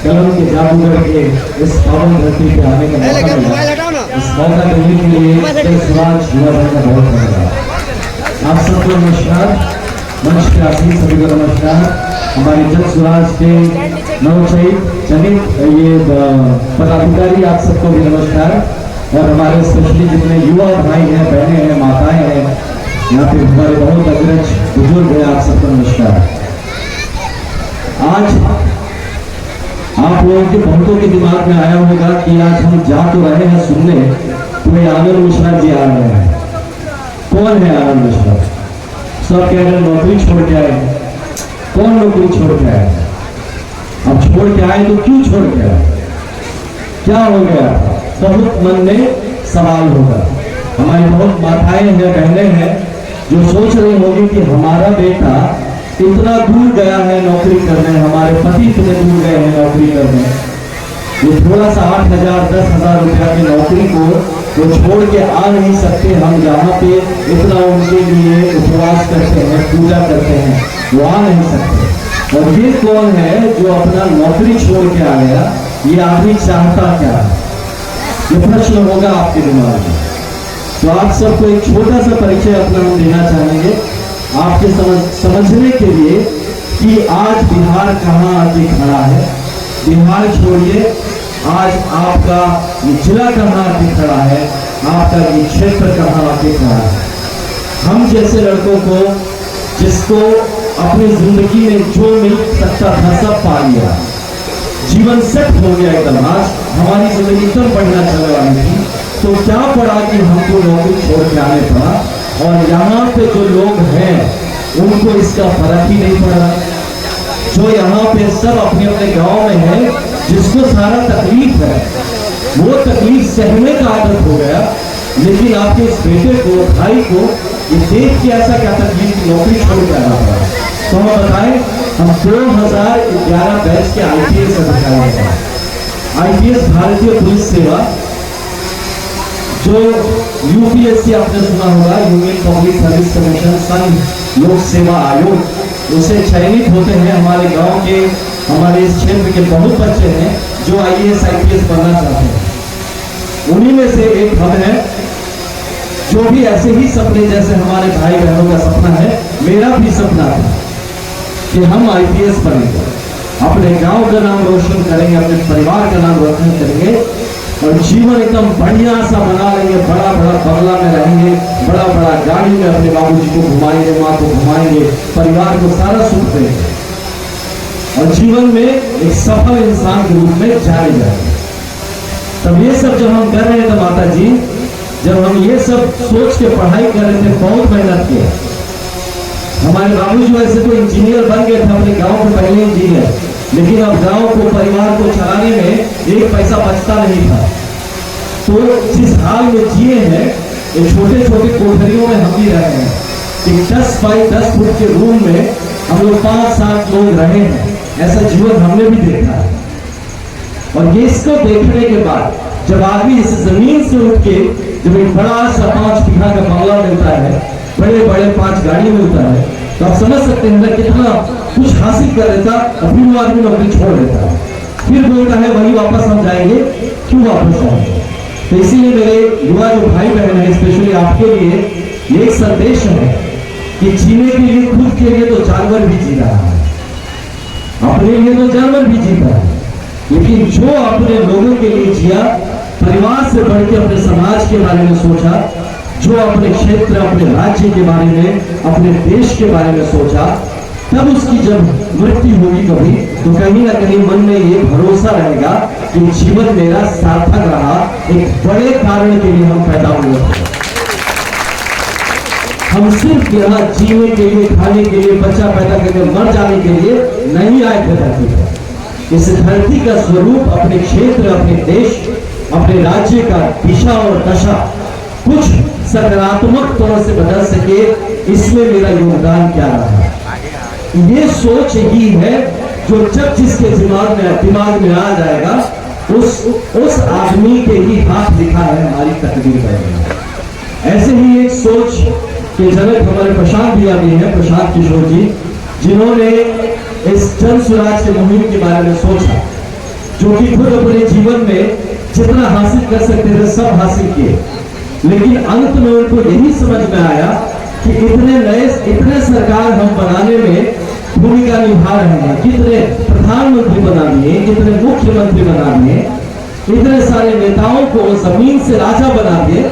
कलम के जादूगर के इस पावन धरती पे आने का मौका मिला। इस मौका देने के लिए जन स्वराज युवा दल का बहुत धन्यवाद। आप सबको नमस्कार, मंच के आसीन सभी को नमस्कार। हमारे जन स्वराज के चयनित ये पदाधिकारी आप सबको भी नमस्कार। और हमारे स्पेशली जितने युवा भाई हैं, बहनें हैं, माताएं हैं, यहाँ पे हमारे बहुत अग्रज बुजुर्ग हैं, आप सबको नमस्कार। आज आप लोगों के बहुतों के दिमाग में आया होगा कि आज हम जा तो रहे हैं सुनने, तो ये आनंद मिश्रा जी आ रहे हैं। कौन है आनंद मिश्रा? सब कह रहे नौकरी छोड़ के आए। कौन नौकरी छोड़ के आए? अब छोड़ के आए तो क्यों छोड़ के आए? क्या हो गया? बहुत मन में सवाल होगा। हमारी बहुत माताएं हैं, बहनें हैं जो सोच रही होगी कि हमारा बेटा इतना दूर गया है नौकरी करने, हमारे पति इतने दूर गए हैं नौकरी करने, ये थोड़ा सा 8,000 10,000 रुपया की नौकरी को वो छोड़ के आ नहीं सकते। हम जहाँ पे इतना उनके लिए उपवास करते हैं, पूजा करते हैं, वो आ नहीं सकते। और ये कौन है जो अपना नौकरी छोड़ के आ गया? ये आदमी चाहता क्या है? ये प्रश्न होगा आपके दिमाग में। तो आप सबको एक छोटा सा परिचय अपना हम देना चाहेंगे आपके समझने के लिए कि आज बिहार कहाँ आके खड़ा है। बिहार छोड़िए, आज आपका ये जिला कहाँ आके खड़ा है, आपका ये क्षेत्र कहाँ आके खड़ा है। हम जैसे लड़कों को, जिसको अपनी जिंदगी में जो मिल सकता था सब पा लिया, जीवन सेट हो गया एकदम। आज हमारी जिंदगी एकदम बढ़िया चलने वाली थी, तो क्या पड़ा कि हमको नौकरी छोड़ के आने पड़ा। और यहाँ पे जो लोग हैं उनको इसका फर्क ही नहीं पड़ा। जो यहाँ पे सब अपने अपने गांव में है, जिसको सारा तकलीफ है, वो तकलीफ सहने का आदत हो गया। लेकिन आपके इस बेटे को, भाई को ये देख के ऐसा क्या तकलीफ की नौकरी छोड़ के आना पड़ा। तो हम बताएं, हम 2011 बैच के IPS अधिकारी हैं। IPS भारतीय पुलिस सेवा, जो UPSC आपने सुना होगा, यूनियन पब्लिक सर्विस कमीशन, संघ लोक सेवा आयोग, उसे चयनित होते हैं हमारे गांव के, हमारे इस क्षेत्र के बहुत बच्चे हैं जो IAS IPS बनना चाहते हैं। उन्हीं में से एक हम हैं जो भी ऐसे ही सपने, जैसे हमारे भाई बहनों का सपना है, मेरा भी सपना था कि हम IPS बनेंगे, अपने गांव का नाम रोशन करेंगे, अपने परिवार का नाम रोशन करेंगे और जीवन एकदम बढ़िया सा बना लेंगे। बड़ा बड़ा बंगला में रहेंगे, बड़ा बड़ा गाड़ी में अपने बाबूजी को घुमाएंगे, माँ को घुमाएंगे, परिवार को सारा सुख देंगे और जीवन में एक सफल इंसान के रूप में जाने जाएंगे। तब ये सब जब हम कर रहे थे माता जी, जब हम ये सब सोच के पढ़ाई कर रहे थे, बहुत मेहनत किया। हमारे बाबूजी वैसे तो इंजीनियर बन गए थे, अपने गांव के पहले इंजीनियर, लेकिन अब गांव को, परिवार को चलाने में एक पैसा बचता नहीं था। तो जिस हाल में जिए हैं, ये छोटे छोटे कोठरियों में हम भी रहे हैं। एक 10 बाई 10 फुट के रूम में हम लोग 5-7 लोग रहे हैं। ऐसा जीवन हमने भी देखा है। और ये इसको देखने के बाद जब आदमी इस जमीन से उठ के जब एक बड़ा सा 5 बीघा का बंगला मिलता है, बड़े बड़े 5 गाड़ी मिलता है, तो आप समझ सकते हैं ना कितना कुछ हासिल कर लेता और फिर वो आदमी नौकरी छोड़ देता है। फिर बोलता है वही वापस हम जाएंगे, क्यों वापस जाएंगे। तो इसीलिए मेरे युवा जो भाई बहन है, स्पेशली आपके लिए एक संदेश है कि जीने के लिए, खुद के लिए तो जानवर भी जी रहा है, अपने लिए तो जानवर भी जीता है, लेकिन जो अपने लोगों के लिए जिया, परिवार से बढ़ के अपने समाज के बारे में सोचा, जो अपने क्षेत्र, अपने राज्य के बारे में, अपने देश के बारे में सोचा, तब उसकी जब मृत्यु होगी कभी, तो कहीं ना कहीं मन में ये भरोसा रहेगा कि जीवन मेरा सार्थक रहा, एक बड़े कारण के लिए हम पैदा हुए। हम सिर्फ यहाँ जीने के लिए, खाने के लिए, बच्चा पैदा करके मर जाने के लिए नहीं आए थे धरती पर। इस धरती का स्वरूप, अपने क्षेत्र, अपने देश, अपने राज्य का दिशा और दशा कुछ सकारात्मक तौर से बदल सके, इसमें मेरा योगदान क्या रहा। ये सोच ही है जो जब जिसके दिमाग में आ जाएगा, उस आदमी के ही हाथ लिखा है हमारी तकदीर बनेगी। ऐसे ही एक सोच के जनक हमारे प्रशांत भैया भी हैं, प्रशांत किशोर जी, जिन्होंने इस जन स्वराज के मुहिम के बारे में सोचा जो कि खुद अपने जीवन में जितना हासिल कर सकते थे सब हासिल किए, लेकिन अंत में उनको यही समझ में आया कि इतने सरकार हम बनाने में भूमिका निभा रहे हैं, कितने प्रधानमंत्री बना दिए, कितने मुख्यमंत्री बना दिए, इतने सारे नेताओं को जमीन से राजा बना दिए,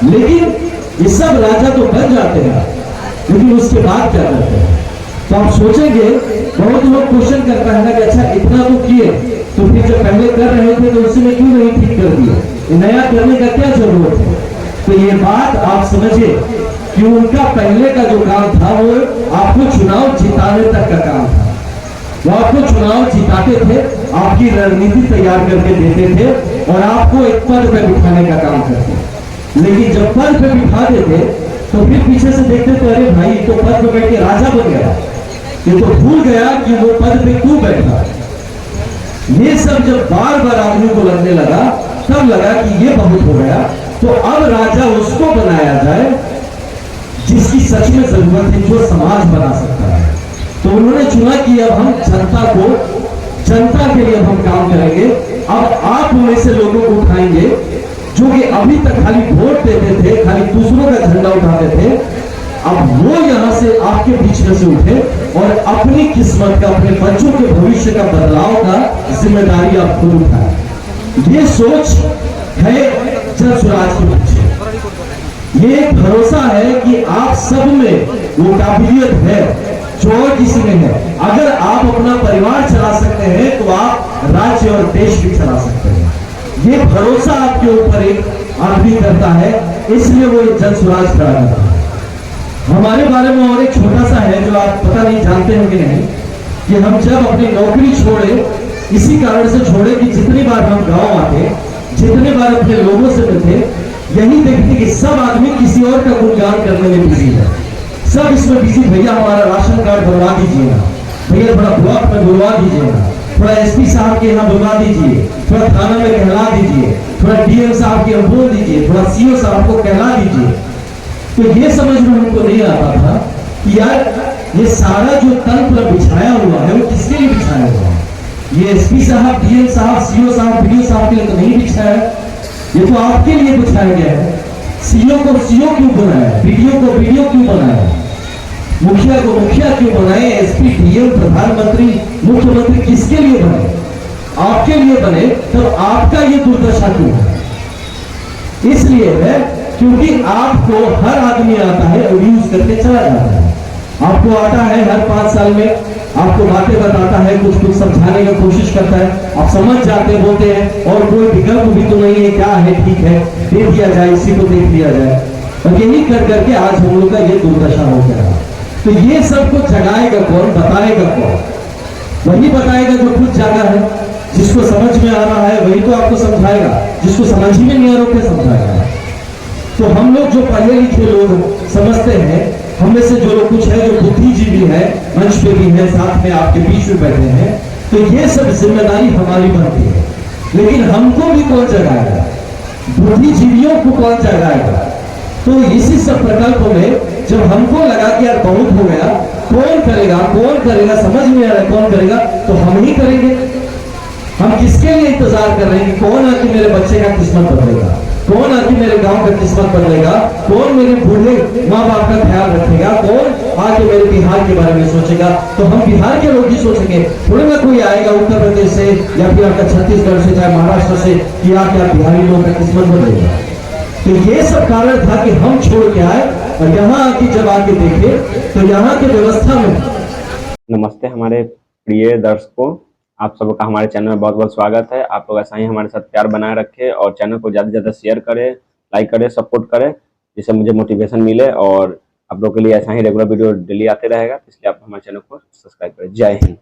लेकिन ये सब राजा तो बन जाते हैं, लेकिन उसके बाद क्या करते हैं? तो आप सोचेंगे, बहुत लोग क्वेश्चन करता है ना कि अच्छा इतना तो किए, तो फिर जो पहले कर रहे थे तो उसमें क्यों नहीं ठीक कर दिए, नया करने का क्या जरूरत है? तो ये बात आप समझिए कि उनका पहले का जो काम था वो आपको चुनाव जिताने तक का काम था। वो आपको चुनाव जिताते थे, आपकी रणनीति तैयार करके देते थे और आपको एक पद पे बिठाने का काम करते। लेकिन जब पद पे बिठा देते तो फिर पीछे से देखते थे, अरे भाई तो पद पे बैठ के राजा बन गया, ये तो भूल गया कि वो पद पे क्यों बैठा। ये सब जब बार बार आदमी को लगने लगा, तब लगा कि ये बहुत हो गया, तो अब राजा उसको बनाया जाए जिसकी सच में जरूरत है, जो समाज बना सकता है। तो उन्होंने चुना कि अब हम जनता के लिए हम काम करेंगे। अब आप में से लोगों को उठाएंगे जो कि अभी तक खाली वोट देते थे, खाली दूसरों का झंडा उठाते थे, अब वो यहां से आपके बीच में से उठे और अपनी किस्मत का, अपने बच्चों के भविष्य का बदलाव का जिम्मेदारी आप खुद उठाएं। ये सोच है जन स्वराज के पीछे। ये भरोसा है कि आप सब में वो काबिलियत है जो और किसी में है। अगर आप अपना परिवार चला सकते हैं तो आप राज्य और देश भी चला सकते हैं। ये भरोसा आपके ऊपर एक आदमी करता है, इसलिए वो जन स्वराज खड़ा करता है। हमारे बारे में और एक छोटा सा है जो आप पता नहीं जानते हैं कि नहीं, कि हम जब अपनी नौकरी छोड़े, इसी कारण से छोड़े कि जितनी बार हम गांव आते, जितने बार अपने लोगों से मिलते, यही देखते कि सब आदमी किसी और का गुणगान करने में बिजी है। सब इसमें बिजी, भैया हमारा राशन कार्ड बनवा दीजिए ना, भैया थोड़ा ब्लॉक में बुलवा दीजिए ना, थोड़ा एसपी साहब के यहाँ बुलवा दीजिए, थोड़ा थाना में कहला दीजिए, थोड़ा डीएम साहब के यहाँ बोल दीजिए, थोड़ा सीओ साहब को कहला दीजिए। तो ये समझ में हमको नहीं आता था कि यार ये सारा जो तंत्र बिछाया हुआ है वो किसके लिए बिछाया हुआ है? ये एसपी साहब, डीएम साहब, सीओ साहब, बीडीओ साहब के लिए तो नहीं बिछाया, ये तो आपके लिए बिछाया गया है। सीओ को सीओ क्यों बनाया, बीडीओ को बीडीओ क्यों बनाया, मुखिया को मुखिया क्यों बनाए, एसपी, डीएम, प्रधानमंत्री, मुख्यमंत्री किसके लिए बने? आपके लिए बने। तो आपका ये दुर्दशा क्यों है? इसलिए है क्योंकि आपको हर आदमी आता है और यूज करके चला जाता है। आपको आता है हर 5 साल में, आपको बातें बताता है, कुछ कुछ समझाने की कोशिश करता है, आप समझ जाते, बोलते हैं और कोई विकल्प भी तो नहीं है, क्या है, ठीक है, दे दिया जाए, इसी को देख लिया जाए। और यही कर करके आज हम लोग का ये दुर्दशा हो गया। तो ये सबको जगाएगा कौन, बताएगा कौन? वही बताएगा जो खुद जागा है। जिसको समझ में आ रहा है वही तो आपको समझाएगा, जिसको समझ ही में नहीं आ रहा क्या समझाएगा? तो हम लोग जो पढ़े लिखे लोग समझते हैं, हम में से जो लोग कुछ है जो बुद्धिजीवी है, मंच पे भी है, साथ में आपके बीच में बैठे हैं, तो ये सब जिम्मेदारी हमारी बनती है। लेकिन हमको भी कौन जगाएगा? बुद्धिजीवियों को कौन जगाएगा? तो इसी सब प्रकल्प में जब हमको लगा कि यार बहुत हो गया, कौन करेगा, समझ में आ रहा है कौन करेगा, तो हम ही करेंगे। हम किसके लिए इंतजार कर रहे हैं कि कौन आके मेरे बच्चे का किस्मत बदलेगा, कौन आके मेरे गांव का किस्मत बदलेगा, कौन मेरे बूढ़े माँ बाप का ख्याल रखेगा, कौन आके मेरे बिहार के बारे में सोचेगा? तो हम बिहार के लोग ही सोचेंगे, थोड़ी ना कोई आएगा उत्तर प्रदेश से या फिर आपका छत्तीसगढ़ से, चाहे महाराष्ट्र से, कि आके बिहारी लोगों का किस्मत बदलेगा। तो ये सब कारण था कि हम छोड़ के आए और यहाँ आके जब आके देखे तो यहाँ की व्यवस्था में। नमस्ते हमारे प्रिय दर्शकों, आप सबका हमारे चैनल में बहुत बहुत स्वागत है। आप लोग ऐसा ही हमारे साथ प्यार बनाए रखें और चैनल को ज़्यादा से ज़्यादा शेयर करें, लाइक करें, सपोर्ट करें, जिससे मुझे मोटिवेशन मिले और आप लोगों के लिए ऐसा ही रेगुलर वीडियो डेली आते रहेगा। इसलिए आप हमारे चैनल को सब्सक्राइब करें। जय हिंद।